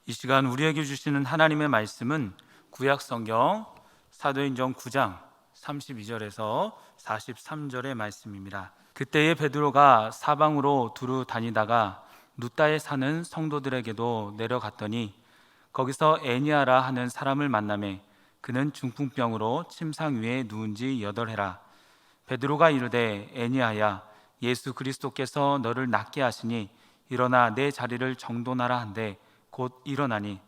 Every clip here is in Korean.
이 시간 우리에게 주시는 하나님의 말씀은 구약 성경 사도행전 9장 32절에서 43절의 말씀입니다. 그때에 베드로가 사방으로 두루 다니다가 룻다에 사는 성도들에게도 내려갔더니 거기서 애니아라 하는 사람을 만나매 그는 중풍병으로 침상 위에 누운 지 8해라. 베드로가 이르되 애니아야, 예수 그리스도께서 너를 낫게 하시니 일어나 내 자리를 정돈하라 한데 곧 일어나니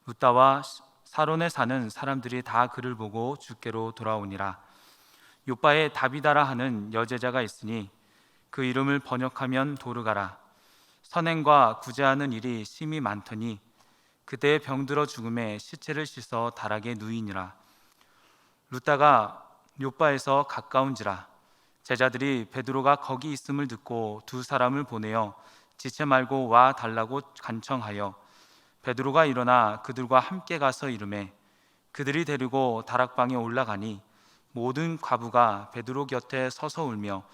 룻다와 사론에 사는 사람들이 다 그를 보고 주께로 돌아오니라. 요바에 다비다라 하는 여제자가 있으니 그 이름을 번역하면 도르가라. 선행과 구제하는 일이 심히 많더니 그때 병들어 죽음에 시체를 씻어 다락에 누이니라. 룻다가 요바에서 가까운지라. 제자들이 베드로가 거기 있음을 듣고 두 사람을 보내어 지체 말고 와 달라고 간청하여 베드로가 일어나 그들과 함께 가서 이르매 그들이 데리고 다락방에 올라가니 모든 과부가 베드로 곁에 서서 울며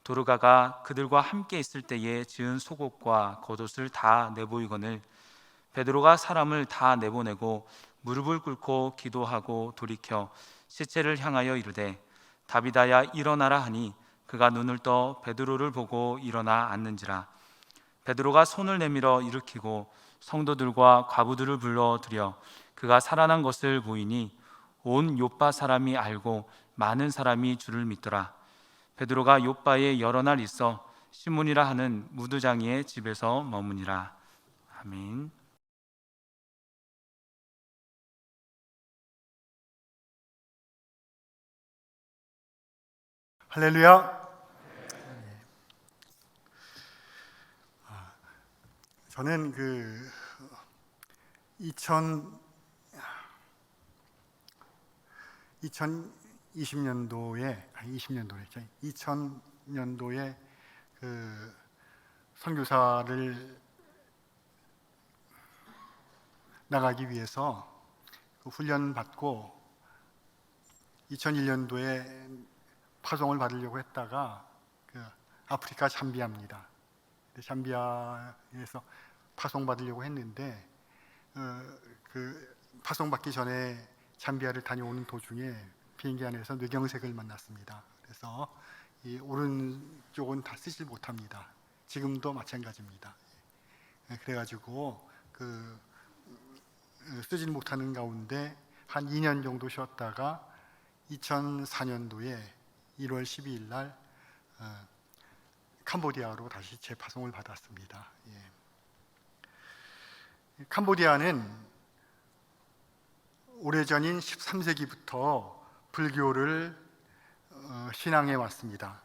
도르가가 그들과 함께 있을 때에 지은 속옷과 겉옷을 다 내보이거늘 베드로가 사람을 다 내보내고 무릎을 꿇고 기도하고 돌이켜 시체를 향하여 이르되 다비다야 일어나라 하니 그가 눈을 떠 베드로를 보고 일어나 앉는지라. 베드로가 손을 내밀어 일으키고 성도들과 과부들을 불러들여 그가 살아난 것을 보이니 온 욥바 사람이 알고 많은 사람이 주를 믿더라. 베드로가 욥바에 여러 날 있어 시몬이라 하는 무두장이의 집에서 머무니라. 아멘. 할렐루야. 저는 2020년도에 2000년도에 선교사를 나가기 위해서 훈련 받고 2001년도에 파송을 받으려고 했다가 아프리카 잠비아입니다. 잠비아에서 파송 받으려고 했는데 파송 받기 전에 잠비아를 다녀오는 도중에 비행기 안에서 뇌경색을 만났습니다. 그래서 이 오른쪽은 다 쓰질 못합니다. 지금도 마찬가지입니다. 그래가지고 쓰질 못하는 가운데 한 2년 정도 쉬었다가 2004년도에 1월 12일 날 캄보디아로 다시 재파송을 받았습니다. 캄보디아는 오래전인 13세기부터 불교를 신앙해 왔습니다.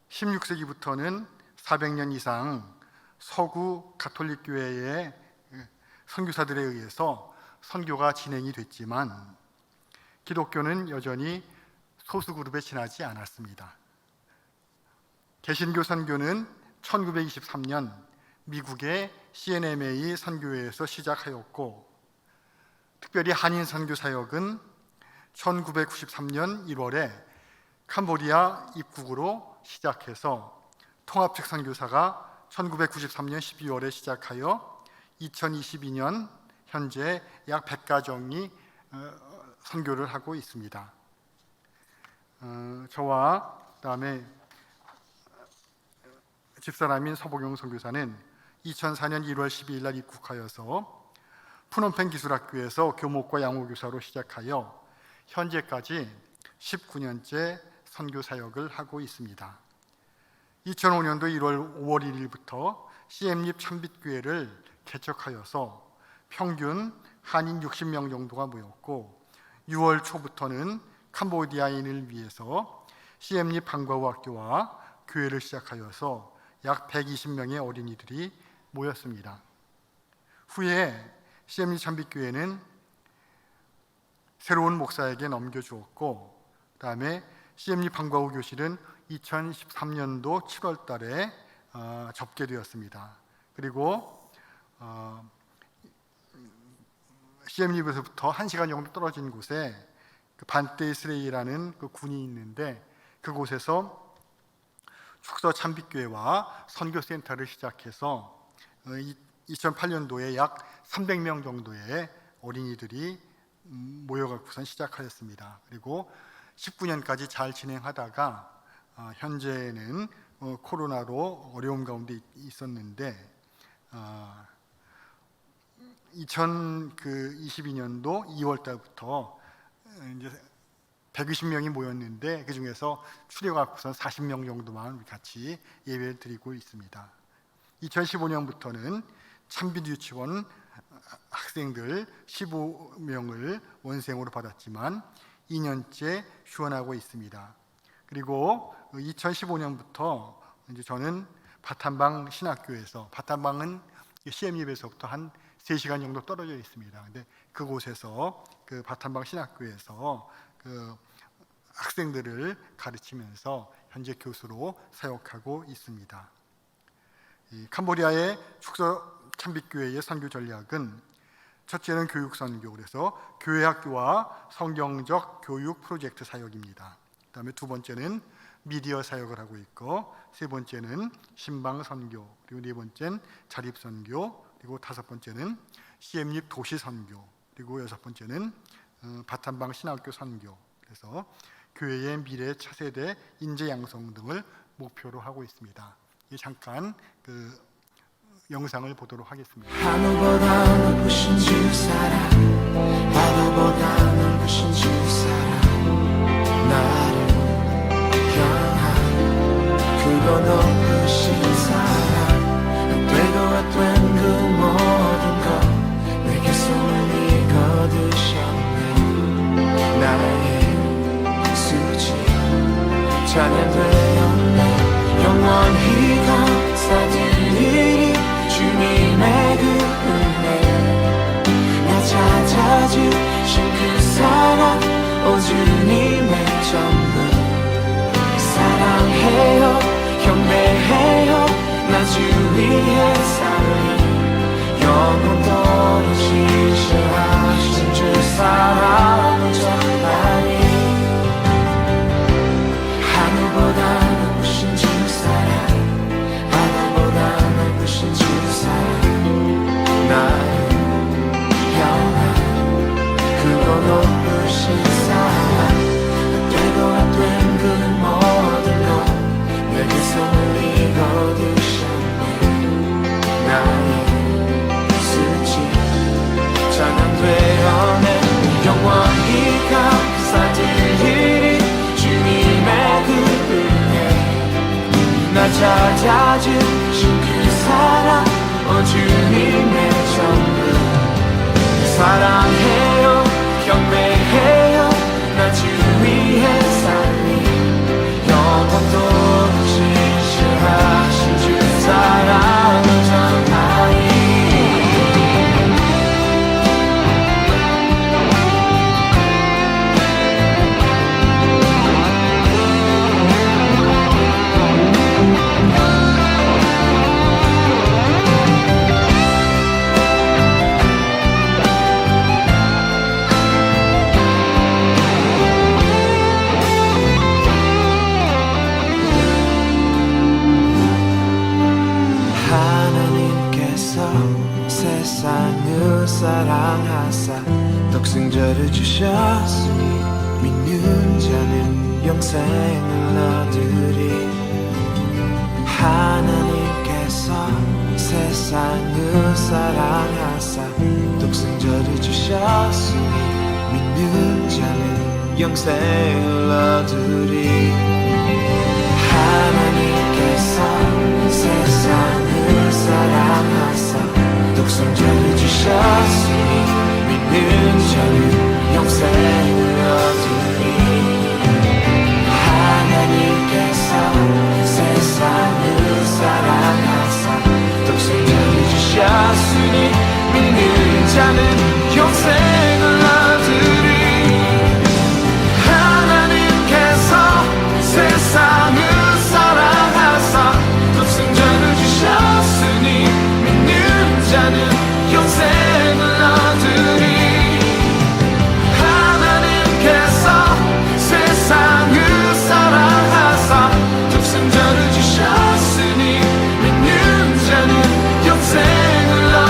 16세기부터는 400년 이상 서구 가톨릭 교회의 선교사들에 의해서 선교가 진행이 됐지만 기독교는 여전히 소수 그룹에 지나지 않았습니다. 개신교 선교는 1923년 미국의 CNMA 선교회에서 시작하였고 특별히 한인 선교 사역은 1993년 1월에 캄보디아 입국으로 시작해서 통합측 선교사가 1993년 12월에 시작하여 2022년 현재 약 100가정이 선교를 하고 있습니다. 저와 그다음에 집사람인 서보경 선교사는 2004년 1월 12일 날 입국하여서 푸놈펜 기술학교에서 교목과 양호교사로 시작하여 현재까지 19년째 선교 사역을 하고 있습니다. 2005년도 5월 1일부터 CM립 참빛교회를 개척하여서 평균 한인 60명 정도가 모였고 6월 초부터는 캄보디아인을 위해서 CM립 방과후 학교와 교회를 시작하여서 약 120명의 어린이들이 모였습니다. 후에 CM립 참빛교회는 새로운 목사에게 넘겨주었고 그 다음에 CM립 방과후 교실은 2013년도 7월 달에 접게 되었습니다. 그리고 CM립에서부터 1시간 정도 떨어진 곳에 반테이스레이라는 군이 있는데 그곳에서 축서 참빛교회와 선교센터를 시작해서 2008년도에 약 300명 정도의 어린이들이 모여갖고선 시작하였습니다. 그리고 19년까지 잘 진행하다가 현재는 코로나로 어려움 가운데 있었는데 2022년도 2월 달부터 이제 120명이 모였는데 그 중에서 추려갖고선 40명 정도만 같이 예배를 드리고 있습니다. 2015년부터는 참빛 유치원 학생들 15명을 원생으로 받았지만 2년째 휴원하고 있습니다. 그리고 2015년부터 이제 저는 바탄방 신학교에서, 바탄방은 CM입에서부터 한 3시간 정도 떨어져 있습니다. 근데 그곳에서 그 바탄방 신학교에서 그 학생들을 가르치면서 현재 교수로 사역하고 있습니다. 이 캄보디아의 축서 참빛교회의 선교 전략은 첫째는 교육 선교, 그래서 교회 학교와 성경적 교육 프로젝트 사역입니다. 그다음에 두 번째는 미디어 사역을 하고 있고, 세 번째는 신방 선교, 그리고 네 번째는 자립 선교, 그리고 다섯 번째는 CM립 도시 선교, 그리고 여섯 번째는 바탄방 신학교 선교. 그래서 교회의 미래 차세대 인재 양성 등을 목표로 하고 있습니다. 잠깐 그 영상을 보도록 하겠습니다. 하늘보다 높으신 주 사랑, 하늘보다 높으신 주 사랑, 나를 향한 그거 높으신 사랑, 되고 된 그 모든 것 내게 손을 거두셨네. 나의 수지 찬양되었네. 영원히 감사드리리 주님의 그 은혜, 나 찾아주신 그 사랑, 오 주님의 전부. 사랑해요, 경배해요, 나 주 위에 살리. 영원토록 지시하신 주 사랑을 전하리. 하늘보다 높으신 주 사랑, 바다보다 높으신 주 사랑, 나를 향한 그거 높으신 사랑, 되고 안 된 그 모든 것 내게 손을 이거두셨네. 나의 수치 찬양되어내. 영원히 감사드리리 주님의 그 은혜, 나 찾아주신 그 사랑, 오 주님의 전부. 사랑해요, 경배해요, 나 주 위에 살리. 영원토록 지시하신 주 사랑을 전하리. 세상을 사랑하사 독생자를 주셨으니 믿는 자는 영생을 얻으리. 하나님께서 세상을 사랑하사 독생자를 주셨으니 믿는 자는 영생을 얻으리. 하나님께서 세상을 사랑하사 독생자를 주셨으니 믿는 자는 영생을 얻으리. 하나님께서 세상을 사랑하사 독생자를 주셨으니 믿는 자는 영생을 얻으리. 하나님께서 세상을 사랑하사 독생자를 주셨으니 믿는 자는 영생을 얻으리. 하나님께서 세상을 사랑하사 독생자를 주셨으니 믿는 자는 영생을 얻으리.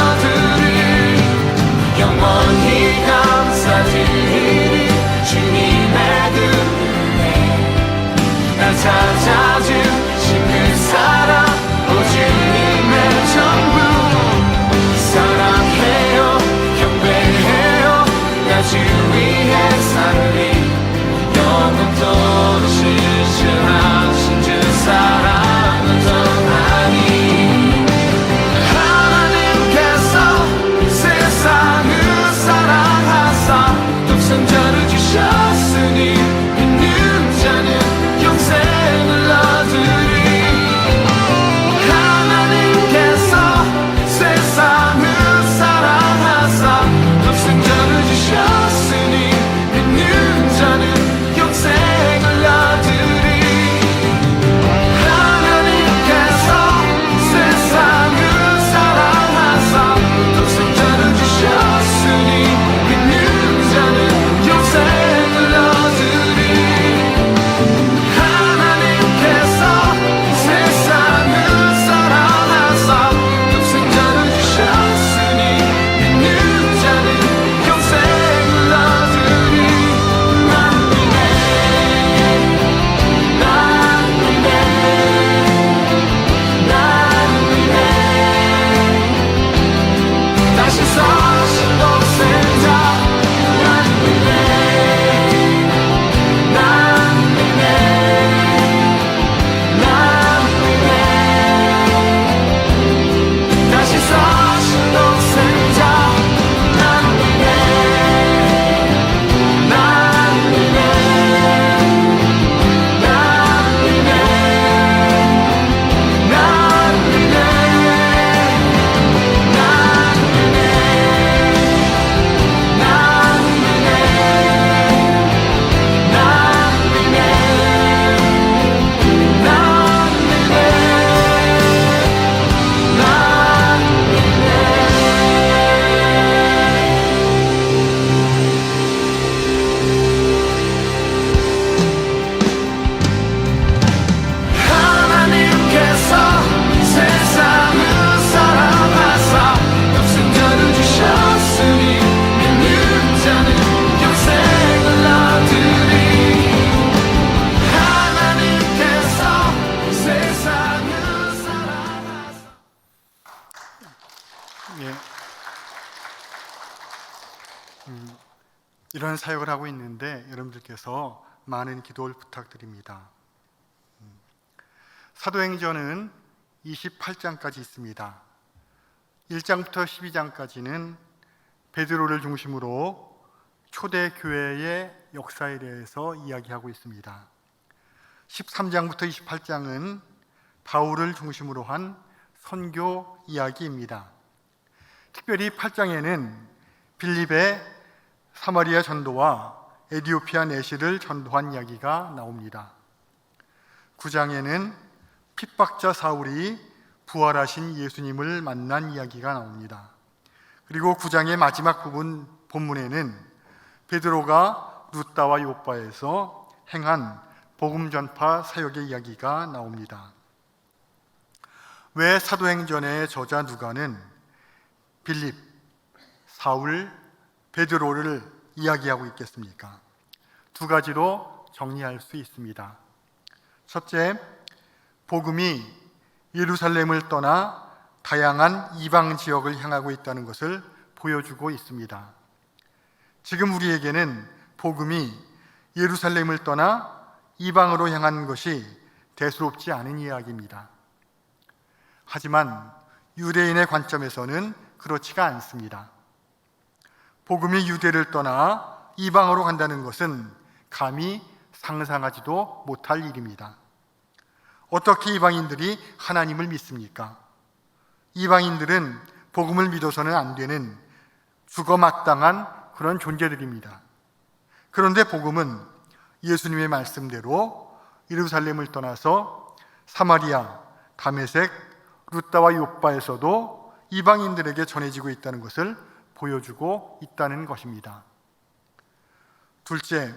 이런 사역을 하고 있는데 여러분들께서 많은 기도를 부탁드립니다. 사도행전은 28장까지 있습니다. 1장부터 12장까지는 베드로를 중심으로 초대 교회의 역사에 대해서 이야기하고 있습니다. 13장부터 28장은 바울을 중심으로 한 선교 이야기입니다. 특별히 8장에는 빌립의 사마리아 전도와 에디오피아 내시를 전도한 이야기가 나옵니다. 9장에는 핍박자 사울이 부활하신 예수님을 만난 이야기가 나옵니다. 그리고 9장의 마지막 부분 본문에는 베드로가 루다와 요빠에서 행한 복음 전파 사역의 이야기가 나옵니다. 왜 사도행전의 저자 누가는 빌립, 사울, 베드로를 이야기하고 있겠습니까? 두 가지로 정리할 수 있습니다. 첫째, 복음이 예루살렘을 떠나 다양한 이방 지역을 향하고 있다는 것을 보여주고 있습니다. 지금 우리에게는 복음이 예루살렘을 떠나 이방으로 향한 것이 대수롭지 않은 이야기입니다. 하지만 유대인의 관점에서는 그렇지가 않습니다. 복음이 유대를 떠나 이방으로 간다는 것은 감히 상상하지도 못할 일입니다. 어떻게 이방인들이 하나님을 믿습니까? 이방인들은 복음을 믿어서는 안 되는 죽어마땅한 그런 존재들입니다. 그런데 복음은 예수님의 말씀대로 예루살렘을 떠나서 사마리아, 다메섹, 루다와 요빠에서도 이방인들에게 전해지고 있다는 것을 보여주고 있다는 것입니다. 둘째,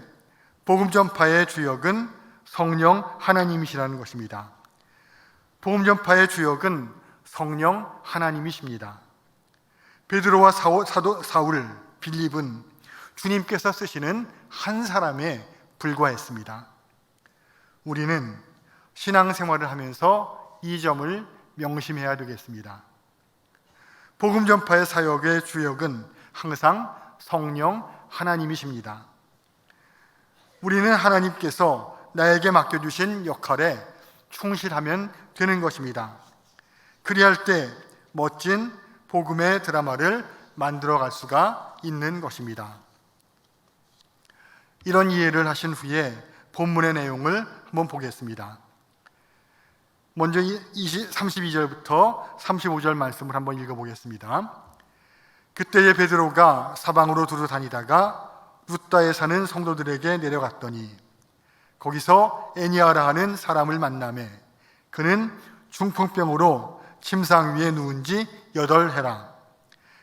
복음 전파의 주역은 성령 하나님이시라는 것입니다. 복음 전파의 주역은 성령 하나님이십니다. 베드로와 사울, 빌립은 주님께서 쓰시는 한 사람에 불과했습니다. 우리는 신앙생활을 하면서 이 점을 명심해야 되겠습니다. 복음 전파의 사역의 주역은 항상 성령 하나님이십니다. 우리는 하나님께서 나에게 맡겨주신 역할에 충실하면 되는 것입니다. 그리할 때 멋진 복음의 드라마를 만들어갈 수가 있는 것입니다. 이런 이해를 하신 후에 본문의 내용을 한번 보겠습니다. 먼저 32절부터 35절 말씀을 한번 읽어보겠습니다. 그때에 베드로가 사방으로 두루 다니다가 루다에 사는 성도들에게 내려갔더니 거기서 에니아라 하는 사람을 만나매 그는 중풍병으로 침상 위에 누운 지 8해라.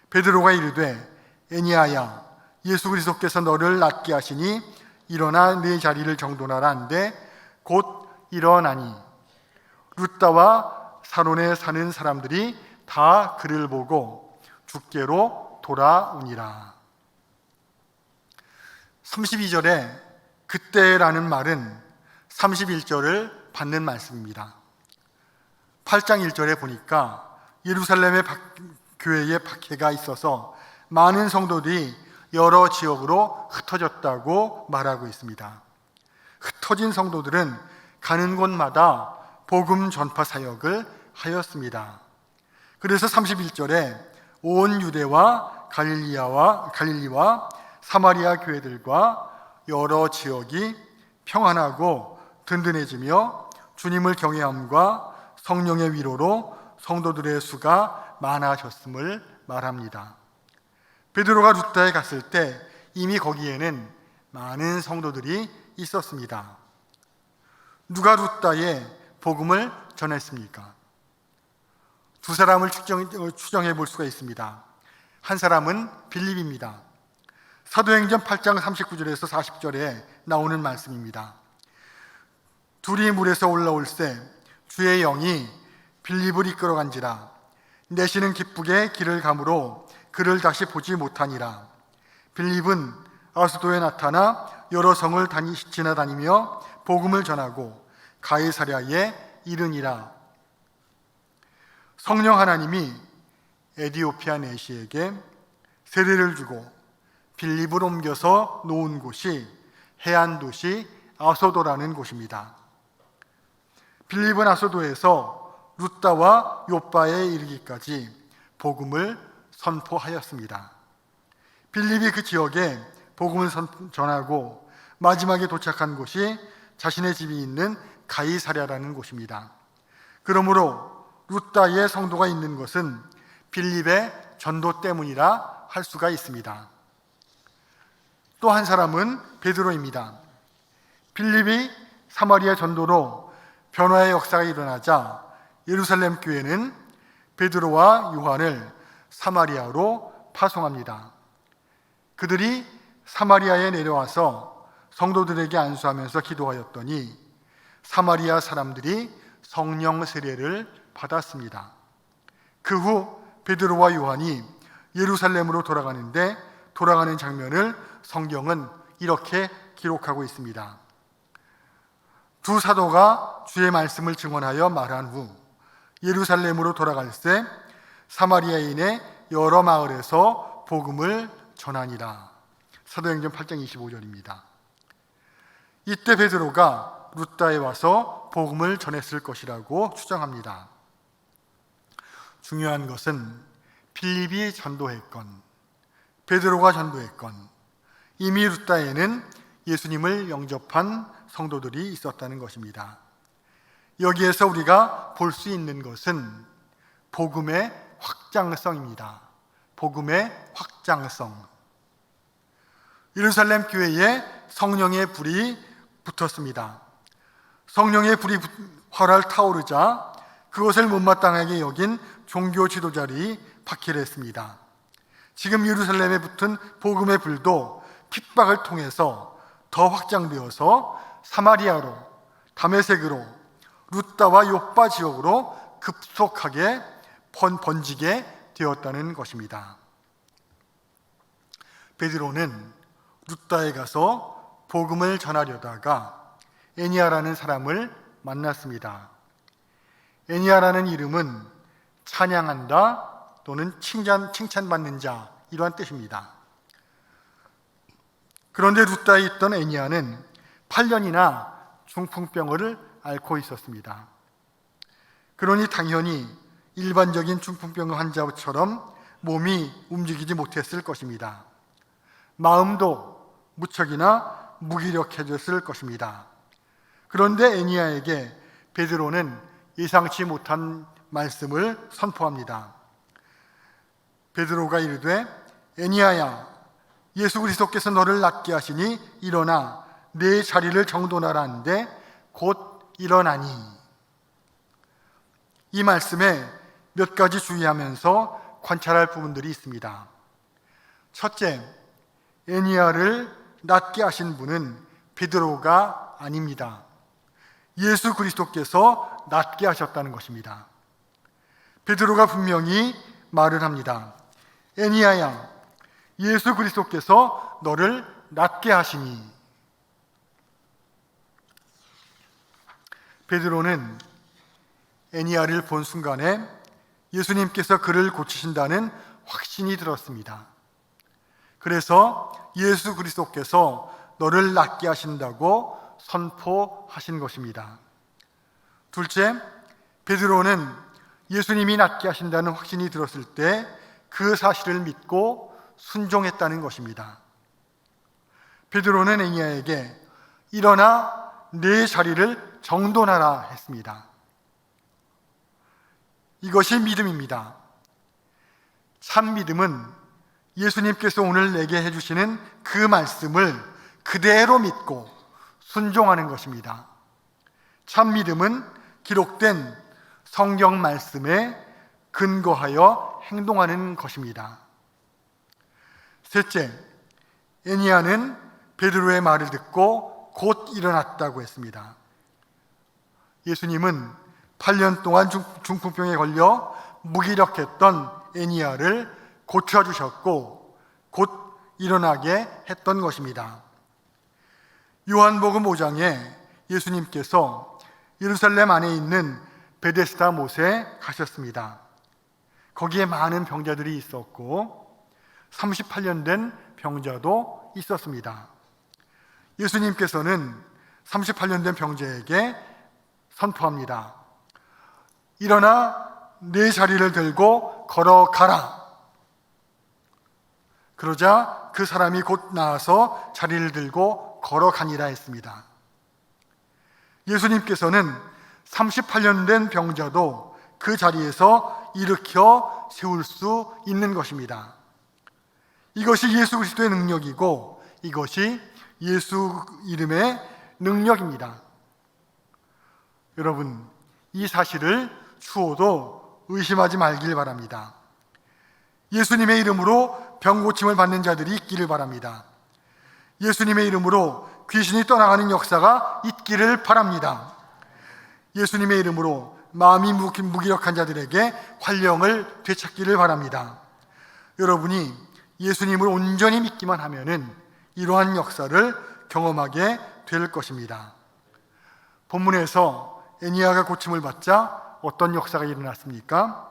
베드로가 이르되 에니아야, 예수 그리스도께서 너를 낫게 하시니 일어나 네 자리를 정돈하라 한데 곧 일어나니 루다와 사론에 사는 사람들이 다 그를 보고 주께로 돌아오니라. 32절에 그때라는 말은 31절을 받는 말씀입니다. 8장 1절에 보니까 예루살렘의 교회에 박해가 있어서 많은 성도들이 여러 지역으로 흩어졌다고 말하고 있습니다. 흩어진 성도들은 가는 곳마다 복음 전파 사역을 하였습니다. 그래서 31절에 온 유대와 갈릴리와 사마리아 교회들과 여러 지역이 평안하고 든든해지며 주님을 경외함과 성령의 위로로 성도들의 수가 많아졌음을 말합니다. 베드로가 루다에 갔을 때 이미 거기에는 많은 성도들이 있었습니다. 누가 루다에 복음을 전했습니까? 두 사람을 추정해 볼 수가 있습니다. 한 사람은 빌립입니다. 사도행전 8장 39절에서 40절에 나오는 말씀입니다. 둘이 물에서 올라올새 주의 영이 빌립을 이끌어간지라. 내시는 기쁘게 길을 가므로 그를 다시 보지 못하니라. 빌립은 아수도에 나타나 여러 성을 지나다니며 복음을 전하고 가이사랴에 이르니라. 성령 하나님이 에디오피아 내시에게 세례를 주고 빌립을 옮겨서 놓은 곳이 해안 도시 아소도라는 곳입니다. 빌립은 아소도에서 루다와 욥바에 이르기까지 복음을 선포하였습니다. 빌립이 그 지역에 복음을 전하고 마지막에 도착한 곳이 자신의 집이 있는 가이사랴라는 곳입니다. 그러므로 루다의 성도가 있는 것은 빌립의 전도 때문이라 할 수가 있습니다. 또 한 사람은 베드로입니다. 빌립이 사마리아 전도로 변화의 역사가 일어나자 예루살렘 교회는 베드로와 요한을 사마리아로 파송합니다. 그들이 사마리아에 내려와서 성도들에게 안수하면서 기도하였더니 사마리아 사람들이 성령 세례를 받았습니다. 그 후 베드로와 요한이 예루살렘으로 돌아가는 장면을 성경은 이렇게 기록하고 있습니다. 두 사도가 주의 말씀을 증언하여 말한 후 예루살렘으로 돌아갈새 사마리아인의 여러 마을에서 복음을 전하니라. 사도행전 8장 25절입니다. 이때 베드로가 루다에 와서 복음을 전했을 것이라고 추정합니다. 중요한 것은 빌립이 전도했건 베드로가 전도했건 이미 루다에는 예수님을 영접한 성도들이 있었다는 것입니다. 여기에서 우리가 볼 수 있는 것은 복음의 확장성입니다. 복음의 확장성. 예루살렘 교회에 성령의 불이 붙었습니다. 성령의 불이 활활 타오르자 그것을 못마땅하게 여긴 종교 지도자들이 박해했습니다. 지금 예루살렘에 붙은 복음의 불도 핍박을 통해서 더 확장되어서 사마리아로, 다메섹으로, 루다와 욥바 지역으로 급속하게 번지게 되었다는 것입니다. 베드로는 루다에 가서 복음을 전하려다가 에니야라는 사람을 만났습니다. 에니야라는 이름은 찬양한다 또는 칭찬받는 자 이러한 뜻입니다. 그런데 루다에 있던 에니야는 8년이나 중풍병을 앓고 있었습니다. 그러니 당연히 일반적인 중풍병 환자처럼 몸이 움직이지 못했을 것입니다. 마음도 무척이나 무기력해졌을 것입니다. 그런데 에니야에게 베드로는 예상치 못한 말씀을 선포합니다. 베드로가 이르되 에니야야 예수 그리스도께서 너를 낫게 하시니 일어나 내 자리를 정돈하라 하는데 곧 일어나니. 이 말씀에 몇 가지 주의하면서 관찰할 부분들이 있습니다. 첫째, 에니야를 낫게 하신 분은 베드로가 아닙니다. 예수 그리스도께서 낫게 하셨다는 것입니다. 베드로가 분명히 말을 합니다. 에니야야, 예수 그리스도께서 너를 낫게 하시니. 베드로는 에니야를 본 순간에 예수님께서 그를 고치신다는 확신이 들었습니다. 그래서 예수 그리스도께서 너를 낫게 하신다고 선포하신 것입니다. 둘째, 베드로는 예수님이 낫게 하신다는 확신이 들었을 때 그 사실을 믿고 순종했다는 것입니다. 베드로는 에니야에게 일어나 내 자리를 정돈하라 했습니다. 이것이 믿음입니다. 참 믿음은 예수님께서 오늘 내게 해주시는 그 말씀을 그대로 믿고 순종하는 것입니다. 참 믿음은 기록된 성경 말씀에 근거하여 행동하는 것입니다. 셋째, 에니야는 베드로의 말을 듣고 곧 일어났다고 했습니다. 예수님은 8년 동안 중풍병에 걸려 무기력했던 에니야를 고쳐주셨고 곧 일어나게 했던 것입니다. 요한복음 5장에 예수님께서 예루살렘 안에 있는 베데스다 못에 가셨습니다. 거기에 많은 병자들이 있었고 38년 된 병자도 있었습니다. 예수님께서는 38년 된 병자에게 선포합니다. 일어나 내 자리를 들고 걸어가라. 그러자 그 사람이 곧 나와서 자리를 들고 걸어가니라 했습니다. 예수님께서는 38년 된 병자도 그 자리에서 일으켜 세울 수 있는 것입니다. 이것이 예수 그리스도의 능력이고 이것이 예수 이름의 능력입니다. 여러분, 이 사실을 추호도 의심하지 말길 바랍니다. 예수님의 이름으로 병 고침을 받는 자들이 있기를 바랍니다. 예수님의 이름으로 귀신이 떠나가는 역사가 있기를 바랍니다. 예수님의 이름으로 마음이 무기력한 자들에게 활력을 되찾기를 바랍니다. 여러분이 예수님을 온전히 믿기만 하면은 이러한 역사를 경험하게 될 것입니다. 본문에서 애니야가 고침을 받자 어떤 역사가 일어났습니까?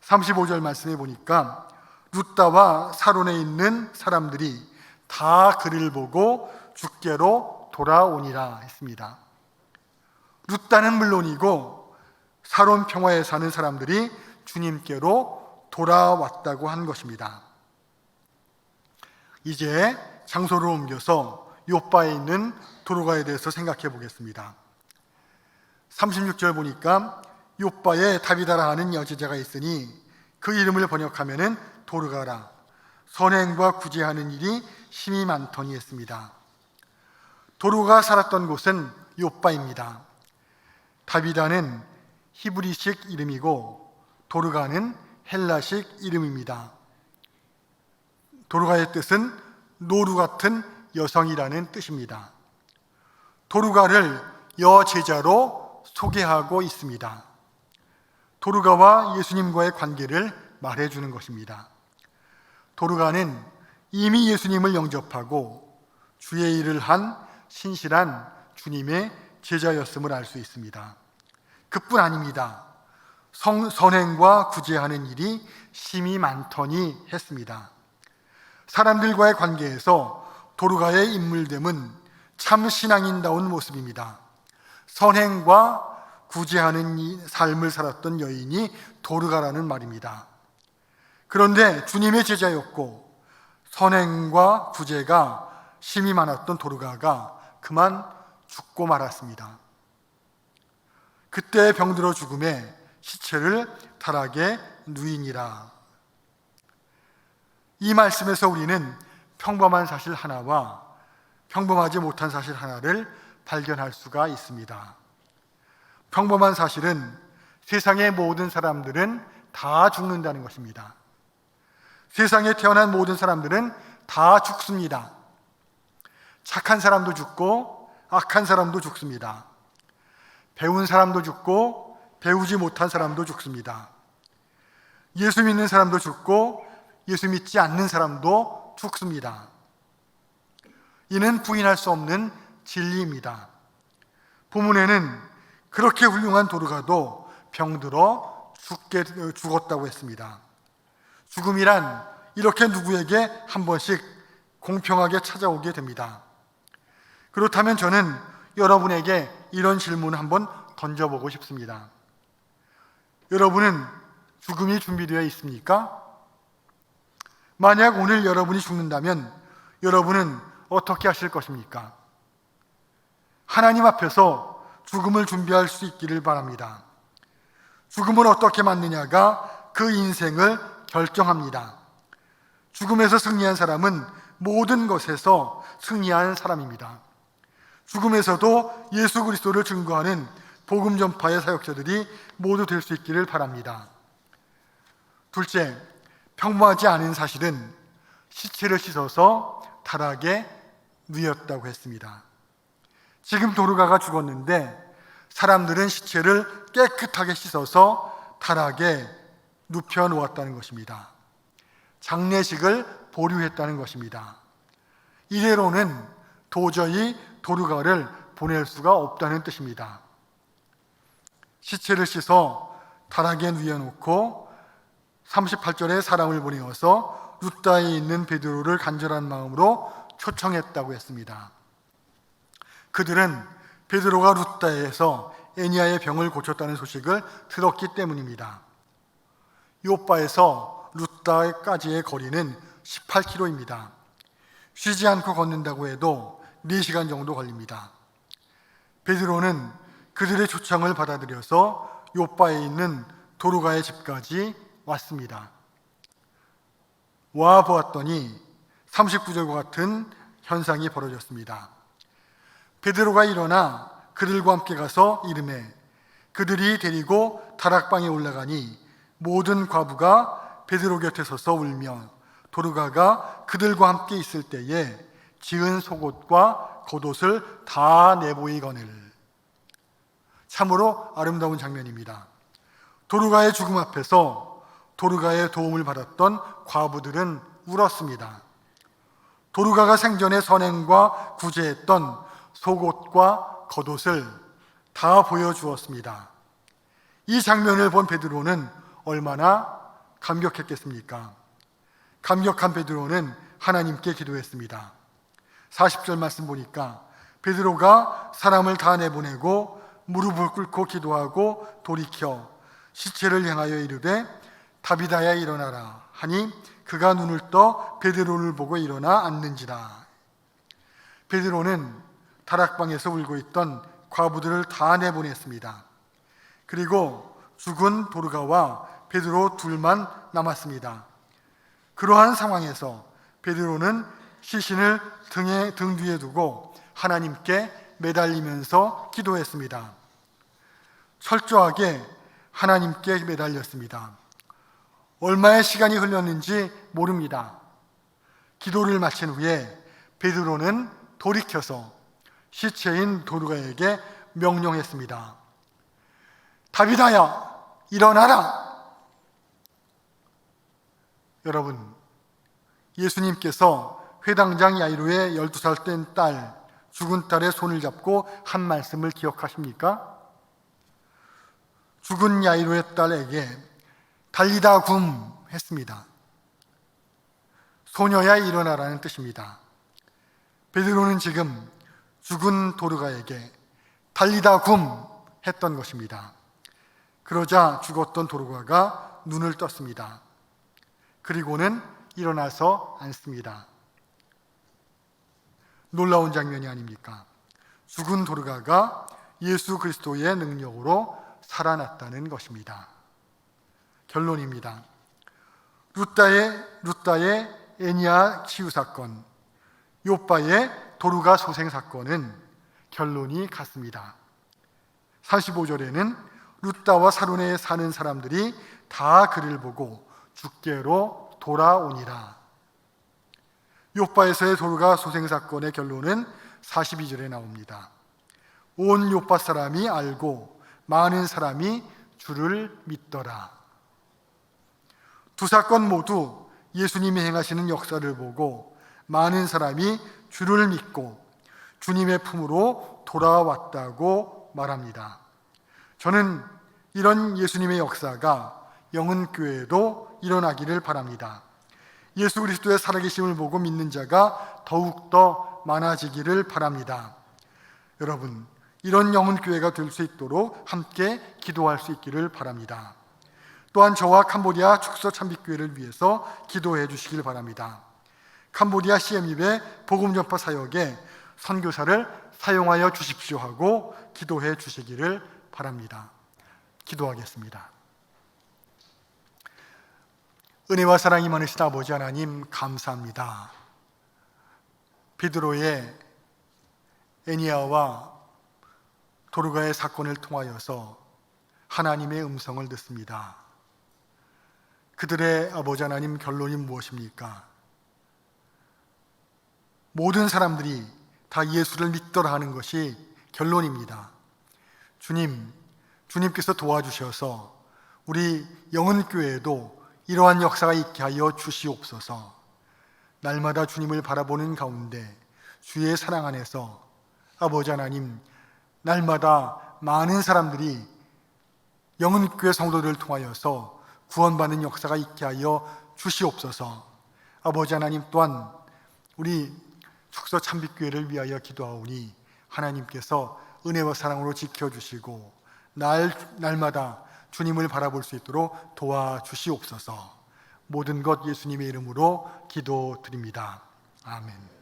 35절 말씀에 보니까 룻다와 사론에 있는 사람들이 다 그를 보고 주께로 돌아오니라 했습니다. 룻다는 물론이고 사론 평화에 사는 사람들이 주님께로 돌아왔다고 한 것입니다. 이제 장소를 옮겨서 요바에 있는 도로가에 대해서 생각해 보겠습니다. 36절 보니까 요바에 다비다라 하는 여제자가 있으니 그 이름을 번역하면은 도르가라, 선행과 구제하는 일이 심히 많더니 했습니다. 도르가 살았던 곳은 요바입니다. 다비다는 히브리식 이름이고 도르가는 헬라식 이름입니다. 도르가의 뜻은 노루 같은 여성이라는 뜻입니다. 도르가를 여제자로 소개하고 있습니다. 도르가와 예수님과의 관계를 말해주는 것입니다. 도르가는 이미 예수님을 영접하고 주의 일을 한 신실한 주님의 제자였음을 알 수 있습니다. 그뿐 아닙니다. 선행과 구제하는 일이 심히 많더니 했습니다. 사람들과의 관계에서 도르가의 인물됨은 참 신앙인다운 모습입니다. 선행과 구제하는 삶을 살았던 여인이 도르가라는 말입니다. 그런데 주님의 제자였고 선행과 구제가 심히 많았던 도르가가 그만 죽고 말았습니다. 그때 병들어 죽음에 시체를 타락에 누이니라. 이 말씀에서 우리는 평범한 사실 하나와 평범하지 못한 사실 하나를 발견할 수가 있습니다. 평범한 사실은 세상의 모든 사람들은 다 죽는다는 것입니다. 세상에 태어난 모든 사람들은 다 죽습니다. 착한 사람도 죽고 악한 사람도 죽습니다. 배운 사람도 죽고 배우지 못한 사람도 죽습니다. 예수 믿는 사람도 죽고 예수 믿지 않는 사람도 죽습니다. 이는 부인할 수 없는 진리입니다. 본문에는 그렇게 훌륭한 도르가도 병들어 죽었다고 했습니다. 죽음이란 이렇게 누구에게 한 번씩 공평하게 찾아오게 됩니다. 그렇다면 저는 여러분에게 이런 질문을 한번 던져보고 싶습니다. 여러분은 죽음이 준비되어 있습니까? 만약 오늘 여러분이 죽는다면 여러분은 어떻게 하실 것입니까? 하나님 앞에서 죽음을 준비할 수 있기를 바랍니다. 죽음을 어떻게 맞느냐가 그 인생을 결정합니다. 죽음에서 승리한 사람은 모든 것에서 승리한 사람입니다. 죽음에서도 예수 그리스도를 증거하는 복음 전파의 사역자들이 모두 될 수 있기를 바랍니다. 둘째, 평범하지 않은 사실은 시체를 씻어서 타락에 누였다고 했습니다. 지금 도르가가 죽었는데 사람들은 시체를 깨끗하게 씻어서 타락에 눕혀 놓았다는 것입니다. 장례식을 보류했다는 것입니다. 이대로는 도저히 도르가를 보낼 수가 없다는 뜻입니다. 시체를 씻어 타락에 누워놓고 38절에 사람을 보내어서 룻다에 있는 베드로를 간절한 마음으로 초청했다고 했습니다. 그들은 베드로가 룻다에서 에니야의 병을 고쳤다는 소식을 들었기 때문입니다. 요빠에서 룻다까지의 거리는 18km입니다. 쉬지 않고 걷는다고 해도 4시간 정도 걸립니다. 베드로는 그들의 초청을 받아들여서 요빠에 있는 도르가의 집까지 왔습니다. 와 보았더니 39절과 같은 현상이 벌어졌습니다. 베드로가 일어나 그들과 함께 가서 이르매 그들이 데리고 다락방에 올라가니 모든 과부가 베드로 곁에 서서 울며 도르가가 그들과 함께 있을 때에 지은 속옷과 겉옷을 다 내보이거늘. 참으로 아름다운 장면입니다. 도르가의 죽음 앞에서 도르가의 도움을 받았던 과부들은 울었습니다. 도르가가 생전에 선행과 구제했던 속옷과 겉옷을 다 보여주었습니다. 이 장면을 본 베드로는 얼마나 감격했겠습니까? 감격한 베드로는 하나님께 기도했습니다. 40절 말씀 보니까 베드로가 사람을 다 내보내고 무릎을 꿇고 기도하고 돌이켜 시체를 향하여 이르되 다비다야 일어나라 하니 그가 눈을 떠 베드로를 보고 일어나 앉는지라. 베드로는 다락방에서 울고 있던 과부들을 다 내보냈습니다. 그리고 죽은 도르가와 베드로 둘만 남았습니다. 그러한 상황에서 베드로는 시신을 등 뒤에 두고 하나님께 매달리면서 기도했습니다. 철저하게 하나님께 매달렸습니다. 얼마의 시간이 흘렀는지 모릅니다. 기도를 마친 후에 베드로는 돌이켜서 시체인 도르가에게 명령했습니다. 다비다야, 일어나라! 여러분, 예수님께서 회당장 야이로의 12살 된 딸, 죽은 딸의 손을 잡고 한 말씀을 기억하십니까? 죽은 야이로의 딸에게 달리다 굼 했습니다. 소녀야 일어나라는 뜻입니다. 베드로는 지금 죽은 도르가에게 달리다 굼 했던 것입니다. 그러자 죽었던 도르가가 눈을 떴습니다. 그리고는 일어나서 앉습니다. 놀라운 장면이 아닙니까? 죽은 도르가가 예수 그리스도의 능력으로 살아났다는 것입니다. 결론입니다. 룻다의 에니야 치유 사건, 요빠의 도르가 소생 사건은 결론이 같습니다. 45절에는 룻다와 사론에 사는 사람들이 다 그를 보고 죽게로 돌아오니라. 요빠에서의 도르가 소생 사건의 결론은 42절에 나옵니다. 온 요빠 사람이 알고 많은 사람이 주를 믿더라. 두 사건 모두 예수님이 행하시는 역사를 보고 많은 사람이 주를 믿고 주님의 품으로 돌아왔다고 말합니다. 저는 이런 예수님의 역사가 영은교회에도 일어나기를 바랍니다. 예수 그리스도의 살아계심을 보고 믿는 자가 더욱더 많아지기를 바랍니다. 여러분, 이런 영은교회가 될 수 있도록 함께 기도할 수 있기를 바랍니다. 또한 저와 캄보디아 축소 참빛교회를 위해서 기도해 주시길 바랍니다. 캄보디아 CM입의 복음전파 사역에 선교사를 사용하여 주십시오 하고 기도해 주시기를 바랍니다. 기도하겠습니다. 은혜와 사랑이 많으신 아버지 하나님 감사합니다. 베드로의 에니야와 도르가의 사건을 통하여서 하나님의 음성을 듣습니다. 그들의 아버지 하나님 결론이 무엇입니까? 모든 사람들이 다 예수를 믿더라 하는 것이 결론입니다. 주님께서 도와주셔서 우리 영은교회에도 이러한 역사가 있게 하여 주시옵소서. 날마다 주님을 바라보는 가운데 주의 사랑 안에서 아버지 하나님 날마다 많은 사람들이 영은교회 성도들을 통하여서 구원받는 역사가 있게 하여 주시옵소서. 아버지 하나님 또한 우리 축소 참빛교회를 위하여 기도하오니 하나님께서 은혜와 사랑으로 지켜주시고 날마다 주님을 바라볼 수 있도록 도와주시옵소서. 모든 것 예수님의 이름으로 기도드립니다. 아멘.